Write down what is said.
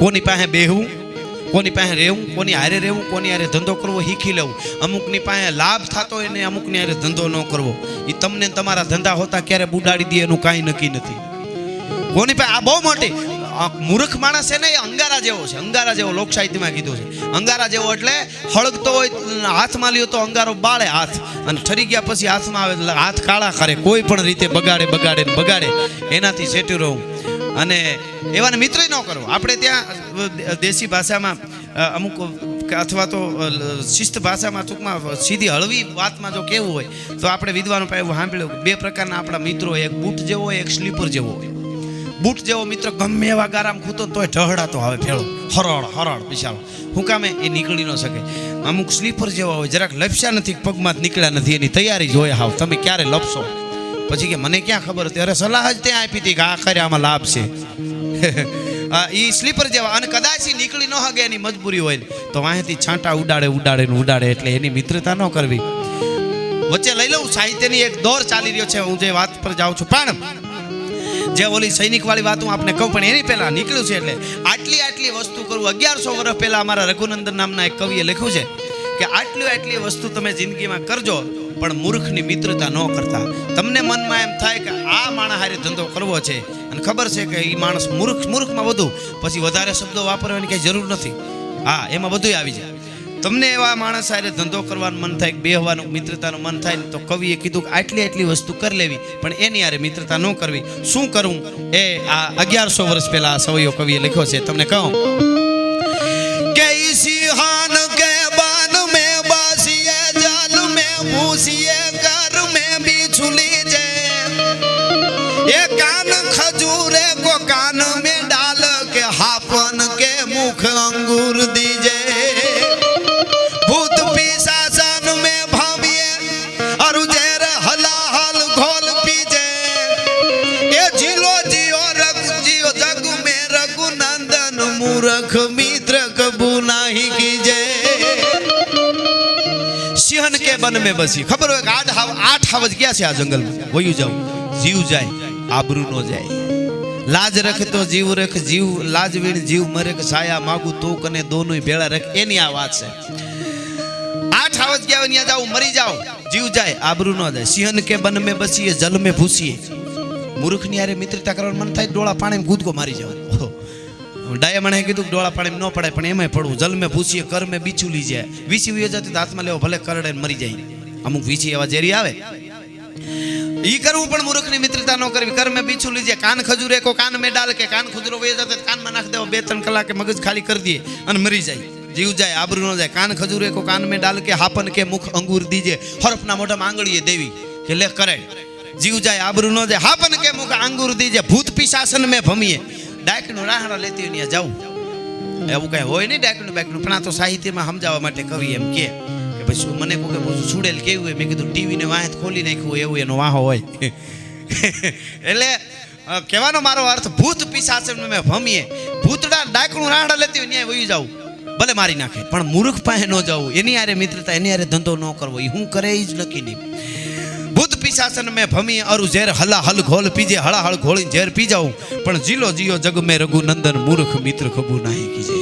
કોની પાસે બેહવું, કોની પાસે રહેવું, કોની હારે રહેવું, કોની હારે ધંધો કરવો શીખી લેવું. અમુકની પાસે લાભ થતો હોય ને અમુકની હારે ધંધો ન કરવો. એ તમને તમારા ધંધા હોતા ક્યારે બુડાડી દે એનું કાંઈ નક્કી નથી. કોની પાસે આ બહુ મોટી મૂર્ખ માણસ છે ને એ અંગારા જેવો છે. અંગારા જેવો લોક સાહિત્યમાં કીધું છે. અંગારા જેવો એટલે હળગતો હોય હાથમાં લ્યો તો અંગારો બાળે હાથ, અને ઠરી ગયા પછી હાથમાં આવે એટલે હાથ કાળા કરે. કોઈ પણ રીતે બગાડે એનાથી સેટું રહું. અને એવાને મિત્ર ન કરો. આપણે ત્યાં દેશી ભાષામાં અમુક અથવા તો શિસ્ત ભાષામાં ટૂંકમાં સીધી હળવી વાતમાં જો કેવું હોય તો આપણે વિદ્વાનો પાસે એવું સાંભળ્યું બે પ્રકારના આપણા મિત્રો હોય. એક બૂટ જેવો હોય, એક સ્લીપર જેવો હોય. બૂટ જેવો મિત્ર ગમે એવા ગારામ ખૂતો તોય ઢહડાતો આવે ફેળો, હરળ બિચારો. હું કામે એ નીકળી ન શકે. અમુક સ્લીપર જેવા હોય, જરાક લપસ્યા નથી, પગમાં જ નીકળ્યા નથી, એની તૈયારી જોઈએ હાવ તમે ક્યારે લપસો. પછી કે મને ક્યાં ખબર હતી, અરે સલાહ જ ત્યાં આપી હતી કે આ ખરે આમાં લાભ છે. એ સ્લીપર જેવા. અને કદાચ એ નીકળી ન શકે એની મજબૂરી હોય તો વાંહેથી છાંટા ઉડાડે એટલે એની મિત્રતા ન કરવી. વચ્ચે લઈ લઉં, સાહિત્યની એક દોર ચાલી રહ્યો છે, હું જે વાત પર જાઉં છું. પણ જે ઓલી સૈનિક વાળી વાત હું આપને કહું, પણ એની પહેલા નીકળ્યું છે એટલે આટલી વસ્તુ કરવું. 1100 વર્ષ પહેલા અમારા રઘુનંદન નામના એક કવિએ લખ્યું છે કે આટલી વસ્તુ તમે જિંદગીમાં કરજો પણ મૂર્ખની મિત્રતા ન કરતા. તમને મનમાં એમ થાય કે આ માણસ હારે ધંધો કરવો છે અને ખબર છે કે એ માણસ મૂર્ખમાં વધુ, પછી વધારે શબ્દો વાપરવાની કઈ જરૂર નથી. હા, એમાં બધું આવી જાય. તમને એવા માણસ હારે ધંધો કરવાનું મન થાય, બેહવાનું મિત્રતાનું મન થાય ને તો કવિએ કીધું કે આટલી વસ્તુ કરી લેવી પણ એની હારે મિત્રતા ન કરવી. શું કરવું એ આ 1100 વર્ષ પહેલા આ સવૈયો કવિએ લખ્યો છે. તમને કહું કે સિંહાન કે બાન મેં બાસીએ જાલ મેં ભૂસીએ કર મેં बिछुली जे ये कान खजूरे को कान में डाल के हापन के मुख अंगूर दीजे भूत पिशासन में भाविए और जेर हलाहल घोल पीजे ये जिलो जियो जग में रघुनंदन मूर्ख मित्र कबू नहीं कीजे सिंहन के बन में बसी खबर हो 8 हावज क्या से आ जंगल में वही जाओ जीव जाए आबरू नो जाए लाज रख तो जीव रख जीव लाज वीण जीव मरे के साया मागू तो कने दोनों ही भेड़ा रख एनी आ बात से 8 हावज गया वनिया जाओ मरी जाओ जीव जाए आबरू नो जाए सिंहन के बन में बसीए जल में भूसीए मूर्ख ની હારે મિત્રતા કરવાનું મન થાય ડોળા પાણીમાં કૂદકો મારી જાવ ડાયમંડ હે કીધું ડોળા પાણીમાં ન પડાય પણ એમાંય પડવું જલ में ભૂસીએ कर में બીછું લીજે વીછી વી જતી હાથમાં લેવો ભલે કરડે મરી જાય અમુક વીછી એવા ઝેરી આવે ई करવું પણ મૂર્ખની મિત્રતા ન કરવી कर में બીછું લીજે कान खजूरे को कान में डाल के कान खजूरो वे जाते कान में नाख देવો 2-3 કલાકે મગજ ખાલી કરી દે અને મરી જાય जीव जाए आबरू न जाए कान खजूरे को कान में डाल के हापन के मुख अंगूर दीजे हरफना मोઢામાં આંગળીએ દેવી કે લે કરે जीव जाए आबरू न जाए हापन के मुख अंगूर दीजे भूत पिशासन में भमीए डाकणो राहड़ा लेती ने जाऊ એવું કઈ હોય નહીં ડાકણું બાકણું પણ આ તો સાહિત્યમાં સમજાવવા માટે કવિ એમ કે પછી મને કોઈ કે બધું છૂડેલ કેવું હોય મેં કીધું ટીવી ને વાહત ખોલી નાખ્યું એવું એનો વાહો હોય એટલે કહેવાનો મારો અર્થ ભૂત પિશાચન મેં ભમીએ ભૂતડા ડાકણું રાહડા લેતી હોય ન્યાય વયું જાવું ભલે મારી નાખે પણ મૂર્ખ પાસે ન જવું એની હારે મિત્રતા એની હારે ધંધો ન કરવો એ હું કરે એ જ નક્કી નહીં भूत पिशासन में भमी और जेर हला हल घोल पीजे हला हल घोली जेर पी जाऊं पण जिलो जियो जग में रघुनंदन मूर्ख मित्र कबू नहीं कीजे